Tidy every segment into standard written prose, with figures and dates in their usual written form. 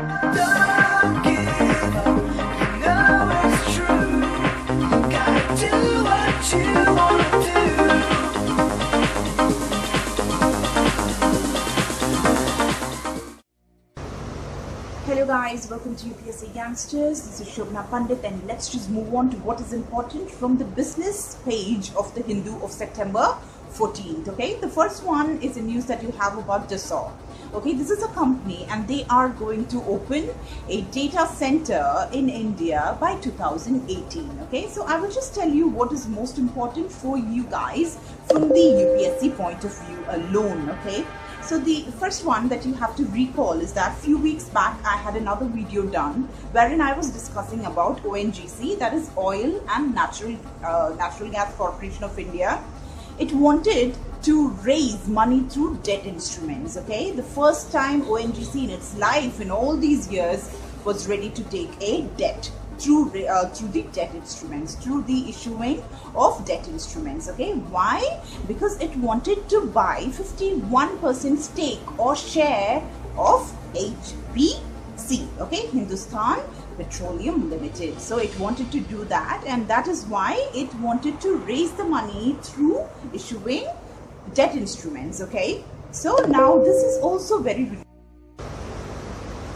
Don't give up, you know it's true. Gotta do what you wanna do. Hello guys, welcome to UPSC Youngsters. This is Shobna Pandit, and let's just move on to what is important from the business page of the Hindu of September 14th. Okay, the first one is a news that you have about Dassault. Okay, this is a company and they are going to open a data center in India by 2018. Okay, so I will just tell you what is most important for you guys from the UPSC point of view alone. Okay, so the first one that you have to recall is that few weeks back I had another video done wherein I was discussing about ONGC, that is Oil and Natural Gas Corporation of India. It wanted to raise money through debt instruments. Okay, the first time ONGC in its life in all these years was ready to take a debt through the debt instruments, through the issuing of debt instruments. Okay, why? Because it wanted to buy 51% stake or share of HPC, okay, Hindustan Petroleum Limited. So it wanted to do that, and that is why it wanted to raise the money through issuing debt instruments. Okay, so now this is also very,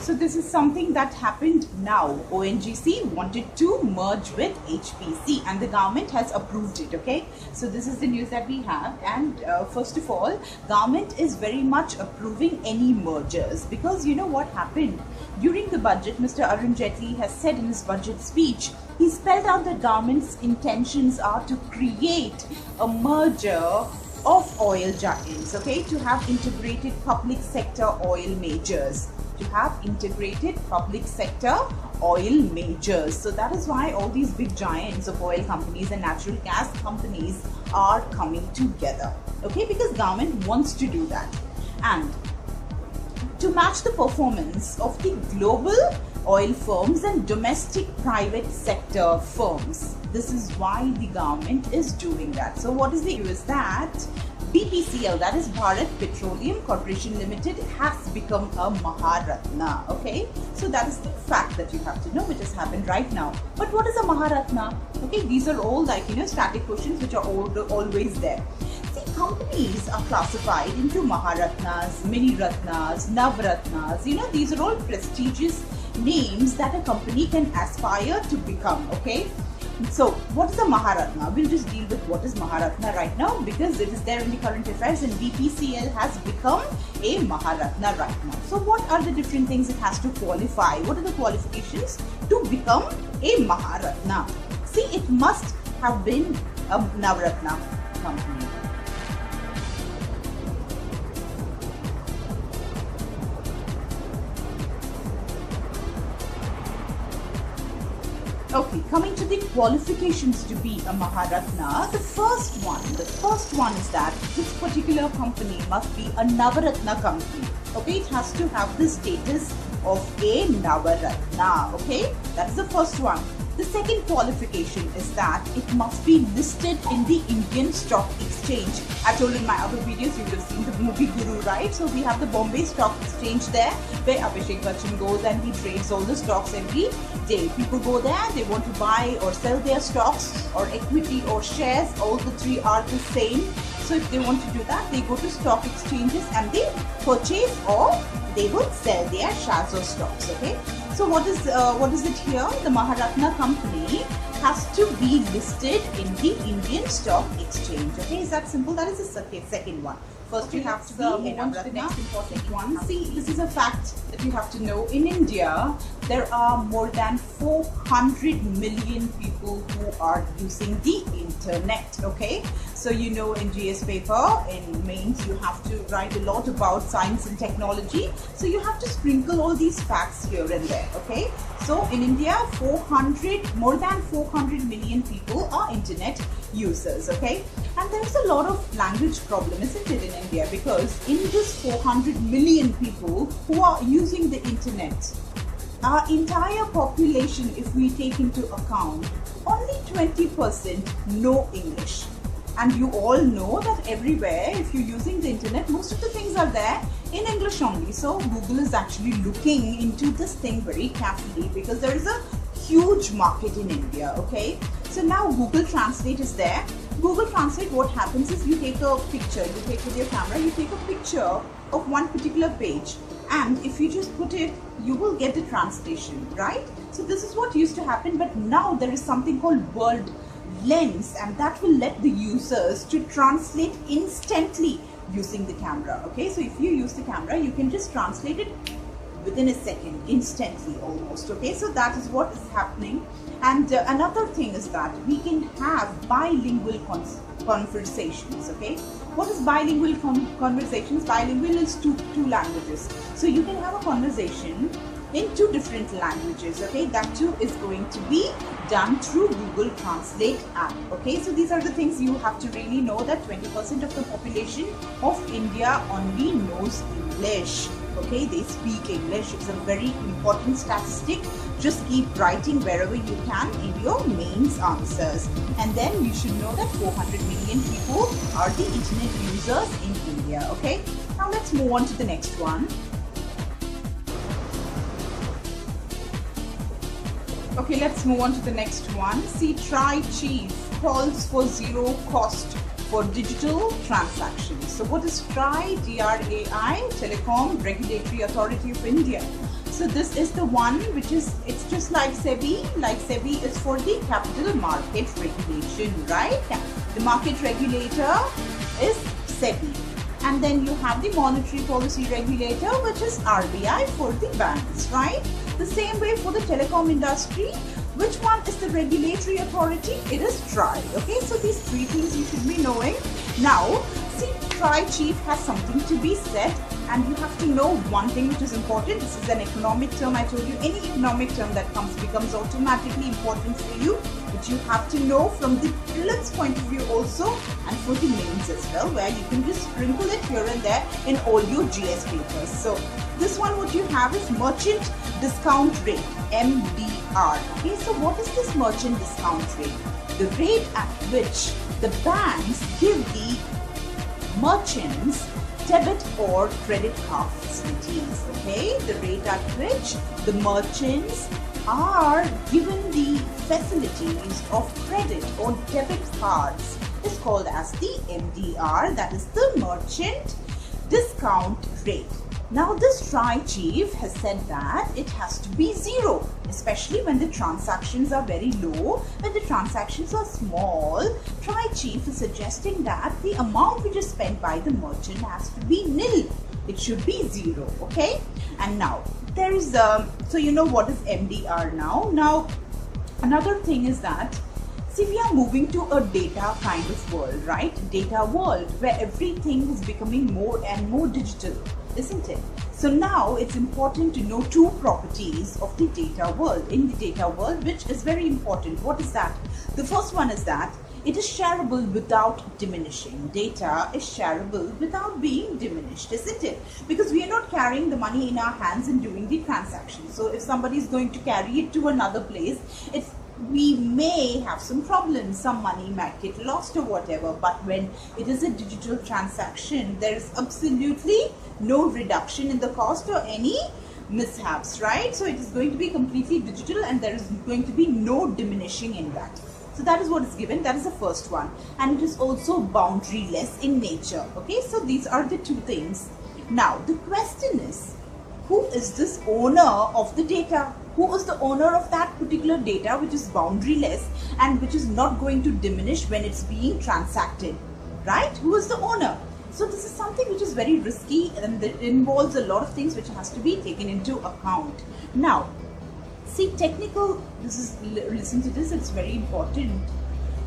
so this is something that happened now. ONGC wanted to merge with HPC and the government has approved it. Okay, so this is the news that we have. And first of all, government is very much approving any mergers, because you know what happened during the budget. Mr. Arun Jaitley has said in his budget speech, he spelled out that government's intentions are to create a merger of oil giants, okay, to have integrated public sector oil majors, So that is why all these big giants of oil companies and natural gas companies are coming together, okay, because government wants to do that. And to match the performance of the global oil firms and domestic private sector firms, this is why the government is doing that. So what is the issue is that BPCL, that is Bharat Petroleum Corporation Limited, has become a Maharatna. Okay, so that is the fact that you have to know, which has happened right now. But what is a Maharatna? Okay, these are all like, you know, static questions which are always there. See, companies are classified into Maharatnas, Mini Ratnas, Navratnas. You know, these are all prestigious names that a company can aspire to become. Okay, so what is a Maharatna? We'll just deal with what is Maharatna right now, because it is there in the current affairs, and BPCL has become a Maharatna right now. So what are the different things it has to qualify? What are the qualifications to become a Maharatna? See, it must have been a Navratna company. Okay, coming to the qualifications to be a Maharatna, the first one is that this particular company must be a Navaratna company. Okay, it has to have the status of a Navaratna. Okay, that's the first one. The second qualification is that it must be listed in the Indian Stock Exchange. I told in my other videos, you would have seen the movie Guru, right? So we have the Bombay Stock Exchange there, where Abhishek Bachchan goes and he trades all the stocks every day. People go there, they want to buy or sell their stocks or equity or shares. All the three are the same. So if they want to do that, they go to stock exchanges and they purchase or they will sell their shares or stocks. Okay. So what is it here? The Maharatna company has to be listed in the Indian Stock Exchange. Okay, is that simple? That is the second one. First, you have to move on to the next important one. See, this is a fact that you have to know. In India, there are more than 400 million people who are using the internet. Okay, so you know, in GS paper, in mains, you have to write a lot about science and technology. So you have to sprinkle all these facts here and there. Okay, so in India, more than 400 million people are internet users. Okay, and there's a lot of language problem, isn't it, in India? Because in this 400 million people who are using the internet, our entire population, if we take into account, only 20% know English. And you all know that everywhere, if you're using the internet, most of the things are there in English only. So Google is actually looking into this thing very carefully because there is a huge market in India. Okay, so now Google Translate is there. Google Translate, what happens is you take a picture, you take with your camera, you take a picture of one particular page, and if you just put it, you will get the translation, right? So this is what used to happen, but now there is something called Word Lens, and that will let the users to translate instantly using the camera. Okay, so if you use the camera, you can just translate it within a second, instantly almost. Okay, so that is what is happening. And another thing is that we can have bilingual conversations. Okay, what is bilingual conversations? Bilingual is two languages, so you can have a conversation in two different languages. Okay, that too is going to be done through Google Translate app. Okay, so these are the things you have to really know, that 20% of the population of India only knows English. Okay, they speak English. It's a very important statistic. Just keep writing wherever you can in your mains answers. And then you should know that 400 million people are the internet users in India. Okay, now let's move on to the next one. Okay, let's move on to the next one. See, Try Chief calls for zero cost for digital transactions. So what is TRAI? TRAI, Telecom Regulatory Authority of India. So this is the one which is, it's just like SEBI. Like SEBI is for the capital market regulation, right? The market regulator is SEBI. And then you have the monetary policy regulator, which is RBI for the banks, right? The same way for the telecom industry. Which one is the regulatory authority? It is TRAI. Okay, so these three things you should be knowing. Now, see, TRAI Chief has something to be said, and you have to know one thing which is important. This is an economic term. I told you any economic term that becomes automatically important for you, but you have to know from the prelims point of view also, and for the mains as well, where you can just sprinkle it here and there in all your GS papers. So this one, what you have is merchant discount rate, MDR. Okay, so what is this merchant discount rate? The rate at which the banks give the merchants debit or credit card facilities. Okay, the rate at which the merchants are given the facilities of credit or debit cards is called as the MDR, that is the merchant discount rate. Now this TRAI Chief has said that it has to be zero, especially when the transactions are very low. When the transactions are small, TRAI Chief is suggesting that the amount which is spent by the merchant has to be nil. It should be zero. Okay, and now there is so you know what is MDR now. Now another thing is that, see, we are moving to a data kind of world, right? Data world where everything is becoming more and more digital, isn't it? So now it's important to know two properties of the data world. In the data world, which is very important. What is that? The first one is that it is shareable without diminishing. Data is shareable without being diminished, isn't it? Because we are not carrying the money in our hands and doing the transaction. So if somebody is going to carry it to another place, we may have some problems, some money might get lost or whatever, but when it is a digital transaction, there is absolutely no reduction in the cost or any mishaps, right? So it is going to be completely digital and there is going to be no diminishing in that. So that is what is given, that is the first one. And it is also boundaryless in nature. Okay, so these are the two things. Now the question is, who is this owner of the data? Who is the owner of that particular data which is boundaryless and which is not going to diminish when it's being transacted, right? Who is the owner? So this is something which is very risky and it involves a lot of things which has to be taken into account. Now, see, listen to this, it's very important.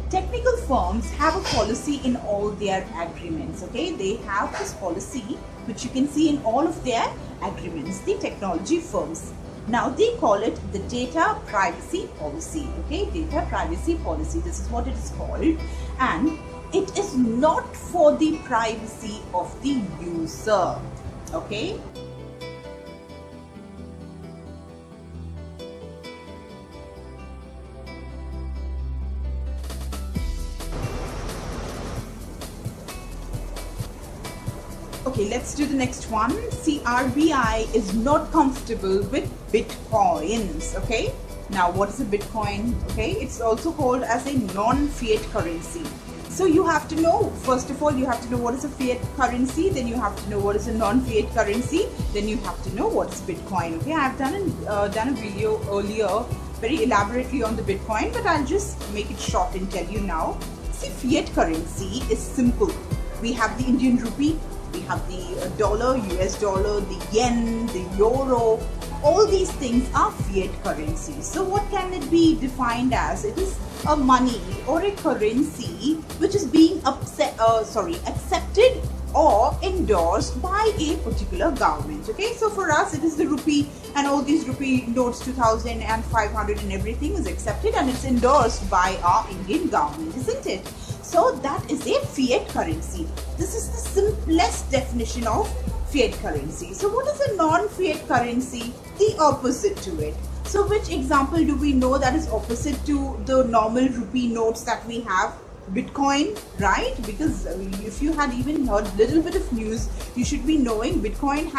Technical firms have a policy in all their agreements, okay? They have this policy which you can see in all of their agreements, the technology firms. Now they call it the data privacy policy, okay? Data privacy policy, this is what it is called. And it is not for the privacy of the user, okay? Okay, let's do the next one. See, RBI is not comfortable with bitcoins. Okay, now what is a bitcoin? Okay, it's also called as a non-fiat currency. So you have to know, first of all, you have to know what is a fiat currency, then you have to know what is a non-fiat currency, then you have to know what is Bitcoin. Okay, I've done a video earlier very elaborately on the Bitcoin, but I'll just make it short and tell you now. See, fiat currency is simple. We have the Indian rupee, we have the dollar, US dollar, the yen, the euro. All these things are fiat currency. So what can it be defined as? It is a money or a currency which is being accepted or endorsed by a particular government. Okay, so for us it is the rupee, and all these rupee notes, 2000 and 500 and everything is accepted and it's endorsed by our Indian government, isn't it? So that is a fiat currency. This is the simplest definition of fiat currency. So what is a non-fiat currency? The opposite to it. So which example do we know that is opposite to the normal rupee notes that we have? Bitcoin, right? Because if you had even heard a little bit of news, you should be knowing Bitcoin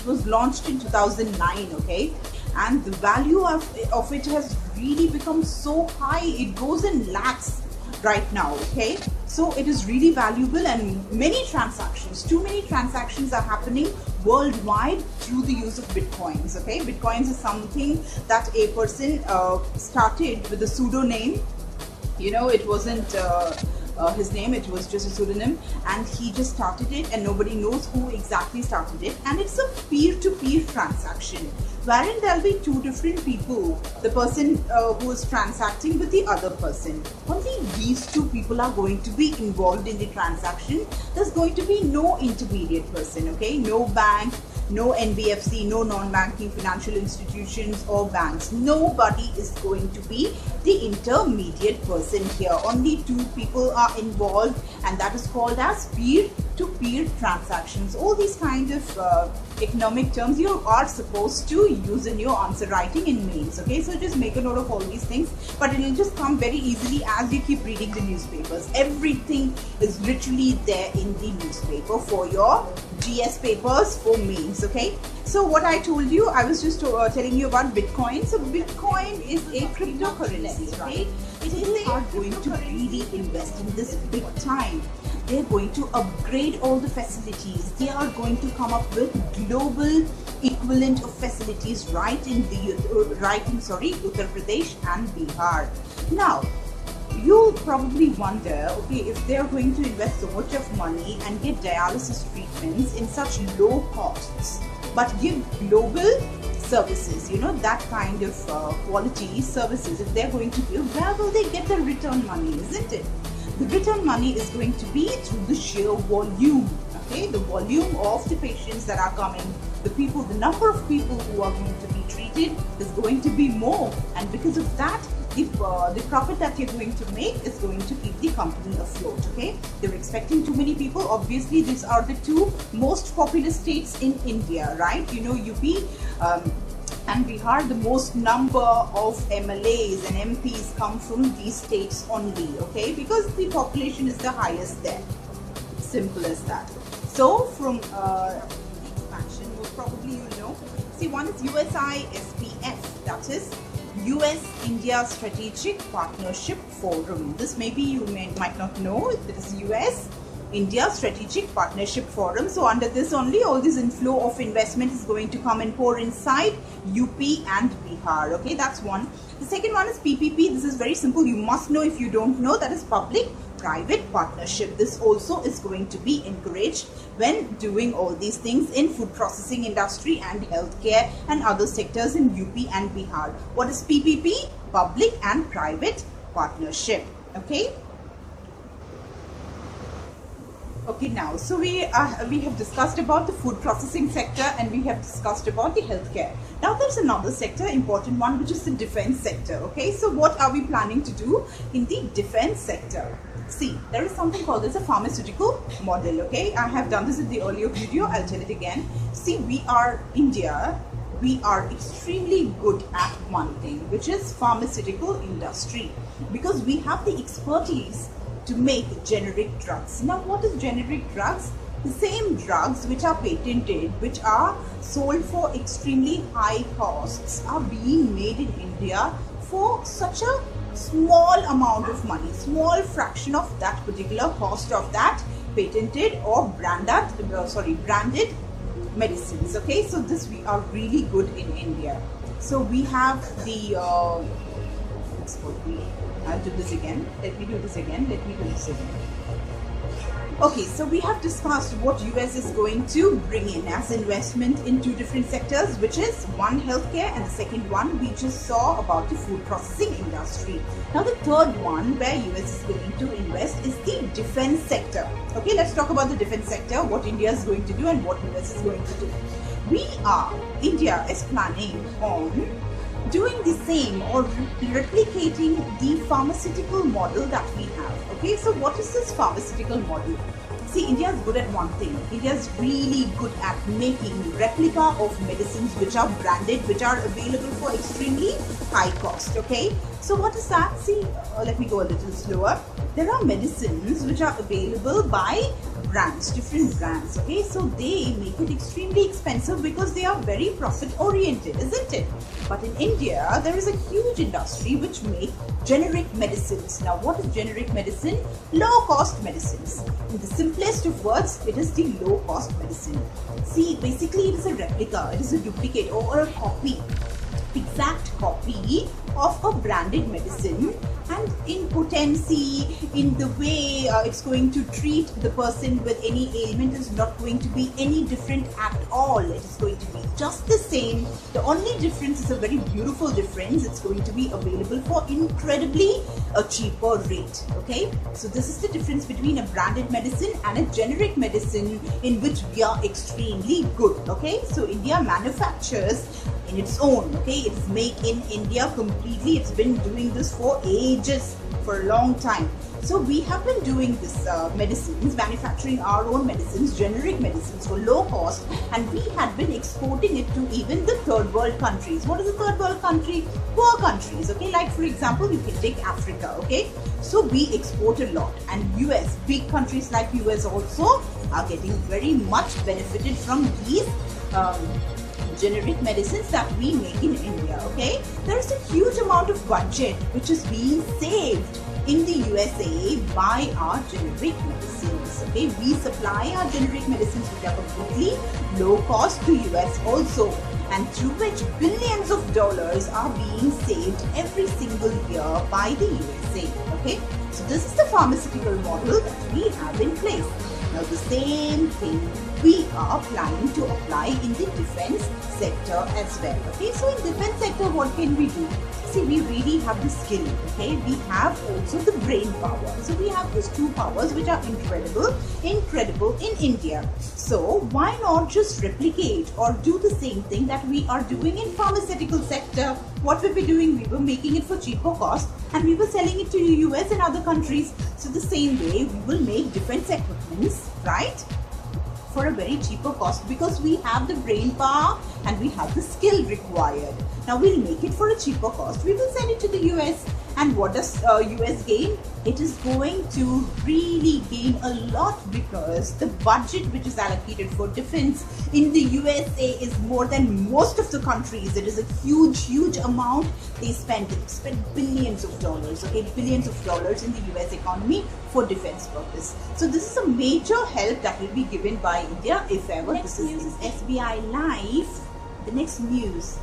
was launched in 2009, okay? And the value of it has really become so high, it goes in lakhs right now, okay? So it is really valuable, and many transactions, too many transactions are happening worldwide through the use of bitcoins. Okay, bitcoins is something that a person started with a pseudonym. You know, it wasn't his name, it was just a pseudonym, and he just started it, and nobody knows who exactly started it. And it's a peer-to-peer transaction wherein there'll be two different people, the person who is transacting with the other person. Only these two people are going to be involved in the transaction. There's going to be no intermediate person, okay? No bank, no NBFC, no non-banking financial institutions or banks. Nobody is going to be the intermediate person here. Only two people are involved, and that is called as peer-to-peer transactions. All these kind of economic terms you are supposed to use in your answer writing in mains. Okay, so just make a note of all these things, but it will just come very easily as you keep reading the newspapers. Everything is literally there in the newspaper for your GS papers for mains. Okay, so what I told you, I was just telling you about Bitcoin. So Bitcoin is a cryptocurrency, right? People are going to really invest in this big time. They're going to upgrade all the facilities. They are going to come up with global equivalent of facilities right in Uttar Pradesh and Bihar. Now, you'll probably wonder, okay, if they're going to invest so much of money and get dialysis treatments in such low costs, but give global services, you know, that kind of quality services, if they're going to give, where will they get the return money, isn't it? The return money is going to be through the sheer volume, okay? The volume of the patients that are coming, the number of people who are going to be treated is going to be more, and because of that, the profit that you're going to make is going to keep the company afloat, okay? They're expecting too many people. Obviously, these are the two most populous states in India, right? You know, UP and Bihar, the most number of MLAs and MPs come from these states only, okay? Because the population is the highest there. Simple as that. So from expansion, most probably you know. See, one is USI SPF, that is US-India Strategic Partnership Forum. This maybe you might not know. It is US-India Strategic Partnership Forum. So under this only, all this inflow of investment is going to come and pour inside UP and Bihar. Okay, that's one. The second one is PPP. This is very simple. You must know if you don't know. That is public-private partnership. This also is going to be encouraged when doing all these things in food processing industry and healthcare and other sectors in UP and Bihar. What is PPP? Public and private partnership. Okay. Okay, now, so we have discussed about the food processing sector and we have discussed about the healthcare. Now there's another sector, important one, which is the defense sector. Okay, so what are we planning to do in the defense sector? See, there is something called as a pharmaceutical model. Okay, I have done this in the earlier video, I'll tell it again. See, India, we are extremely good at one thing, which is pharmaceutical industry, because we have the expertise to make generic drugs. Now, what is generic drugs? the same drugs which are patented, which are sold for extremely high costs, are being made in India for such a small amount of money, small fraction of that particular cost of that patented or branded medicines. Okay, so this we are really good in India. So we have the I'll do this again. Let me do this again. Okay, so we have discussed what US is going to bring in as investment in two different sectors, which is one healthcare and the second one we just saw about the food processing industry. Now the third one where US is going to invest is the defense sector. Okay, let's talk about the defense sector, what India is going to do and what US is going to do. India is planning on doing the same or replicating the pharmaceutical model that we have. Okay, so what is this pharmaceutical model? See, India is good at one thing. India is really good at making replica of medicines which are branded, which are available for extremely high cost. Okay, so what is that? See, let me go a little slower. There are medicines which are available by brands, different brands. Okay, so they make it extremely expensive because they are very profit oriented, isn't it? But in India, there is a huge industry which make generic medicines. Now, what is generic medicine? Low cost medicines. In the simplest of words, it is the low cost medicine. See, basically it is a replica, it is a duplicate or a copy, exact copy of a branded medicine, and in potency, in the way it's going to treat the person with any ailment is not going to be any different at all. It is going to be just the same. The only difference is a very beautiful difference. It's going to be available for incredibly a cheaper rate. Okay, so this is the difference between a branded medicine and a generic medicine in which we are extremely good. Okay, so India manufactures in its own. Okay, it's made in India completely. It's been doing this for ages, for a long time. So we have been doing this medicines, manufacturing our own medicines, generic medicines for low cost, and we had been exporting it to even the third world countries. What is a third world country? Poor countries. Okay, like for example, you can take Africa. Okay, so we export a lot, and US, big countries like US also are getting very much benefited from these generic medicines that we make in India. Okay, there is a huge amount of budget which is being saved in the USA by our generic medicines. Okay, we supply our generic medicines which are completely low cost to US also, and through which billions of dollars are being saved every single year by the USA. Okay, so this is the pharmaceutical model that we have in place. Now the same thing we are planning to apply in the defense sector as well. Okay, so in defense sector, what can we do? See, we really have the skill. Okay, we have also the brain power. So we have these two powers which are incredible in India. So why not just replicate or do the same thing that we are doing in pharmaceutical sector? What were we doing? We were making it for cheaper cost and we were selling it to the US and other countries. So the same way we will make defense equipments, right, for a very cheaper cost because we have the brain power and we have the skill required. Now we'll make it for a cheaper cost. We will send it to the US, and what does US gain? It is going to really gain a lot because the budget which is allocated for defense in the USA is more than most of the countries. It is a huge amount they spend. They spend billions of dollars, okay, billions of dollars in the US economy for defense purpose. So this is a major help that will be given by India if ever. Next news is SBI Life. The next news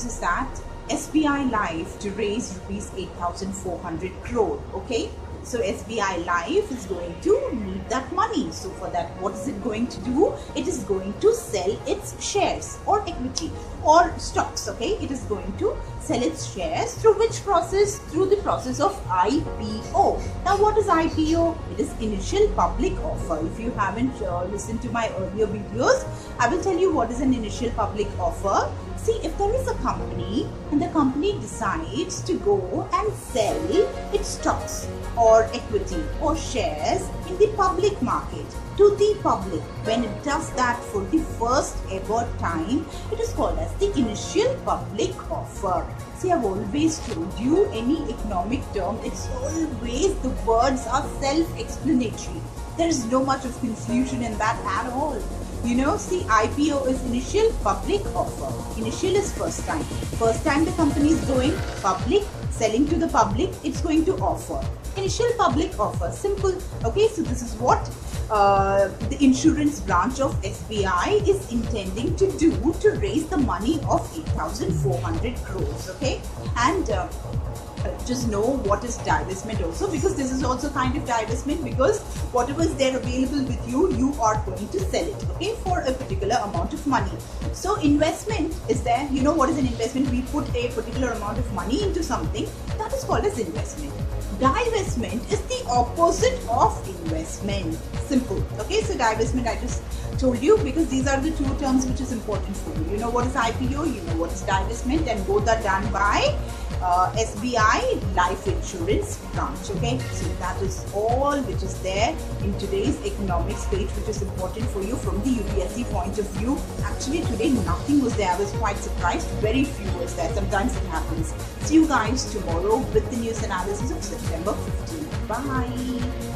is that SBI Life to raise rupees 8,400 crore. Okay, so SBI Life is going to need that money. So for that, what is it going to do? It is going to sell its shares or equity or stocks. Okay, it is going to sell its shares through which process? Through the process of IPO. Now what is IPO? It is initial public offer. If you haven't listened to my earlier videos, I will tell you what is an initial public offer. See, if there is a company and the company decides to go and sell its stocks or equity or shares in the public market to the public, when it does that for the first ever time, it is called as the initial public offer. See, I've always told you any economic term, it's always the words are self-explanatory. There's no much of confusion in that at all. You know, see, IPO is initial public offer. Initial is first time. First time the company is going public, selling to the public, it's going to offer. Initial public offer, simple. Okay, so this is what the insurance branch of SBI is intending to do to raise the money of 8,400 crores. Okay, and just know what is divestment also, because this is also kind of divestment, because whatever is there available with you, you are going to sell it, okay, for a particular amount of money. So investment is there. You know what is an investment? We put a particular amount of money into something, that is called as investment. Divestment is the opposite of investment. Simple. Okay, so divestment I just told you because these are the two terms which is important for you. You know what is IPO, you know what is divestment, and both are done by SBI Life Insurance branch. Okay, so that is all which is there in today's economics page, which is important for you from the UPSC point of view. Actually today nothing was there. I was quite surprised. Very few was there. Sometimes it happens. See you guys tomorrow with the news analysis of September 15th. Bye.